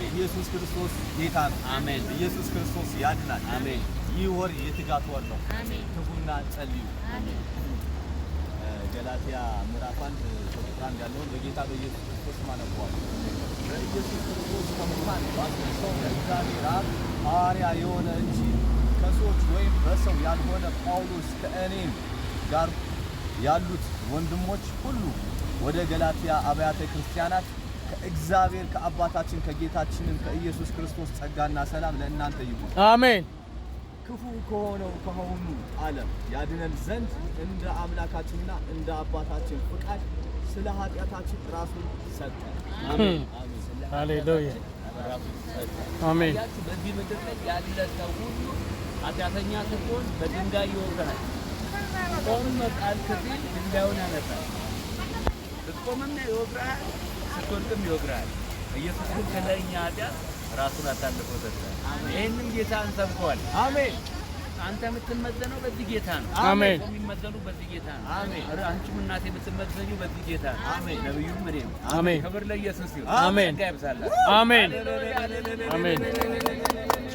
ኢየሱስ ክርስቶስ ጌታ ነው። አሜን። ኢየሱስ ክርስቶስ ያድናል። አሜን። ይህ ወር የትጋት ወር ነው። አሜን። ትጉና ጸልዩ። አሜን። ገላትያ ምዕራፍ 1 ቁጥር 1 ያለውን በጌታ በኢየሱስ ክርስቶስ ማነበዋል። በኢየሱስ ክርስቶስ ከሙታን ባስነሳው የእግዚአብሔር አብ ሐዋርያ የሆነ እንጂ ከሰዎች ወይም በሰው ያልሆነ ጳውሎስ ከእኔም ጋር ያሉት ወንድሞች ሁሉ ወደ ገላትያ አብያተ ክርስቲያናት ከእግዚአብሔር ከአባታችን ከጌታችንም ከኢየሱስ ክርስቶስ ጸጋና ሰላም ለእናንተ ይሁን። አሜን። ክፉ ከሆነው ከሆኑ ዓለም ያድነን ዘንድ እንደ አምላካችንና እንደ አባታችን ፍቃድ ስለ ኃጢአታችን ራሱን ሰጠ። አሜን። ሃሌሉያ። አሜን። በዚህ ምድር ላይ ያለ ሰው ሁሉ ኃጢአተኛ ስትሆን በድንጋይ ይወግርሃል። ቆም ቃል ከፊል ድንጋዩን ያነሳል። ስትቆምም ይወግርሃል፣ ስትወድቅም ይወግርሃል። ኢየሱስ ግን ስለኛ ኃጢአት ራሱን አሳልፎ ሰጠ። ይህንም ጌታ እንሰብከዋል። አሜን። አንተ የምትመዘነው በዚህ ጌታ ነው። አሜን። የሚመዘኑ በዚህ ጌታ ነው። አሜን። አንቺም እናቴ የምትመዘኙ በዚህ ጌታ ነው። አሜን። ነብዩም እኔም። አሜን። ክብር ለኢየሱስ ይሁን። አሜን። ጸጋ ይብዛላችሁ። አሜን። ሃሌሉያ፣ ሃሌሉያ፣ አሜን። ሃሌሉያ።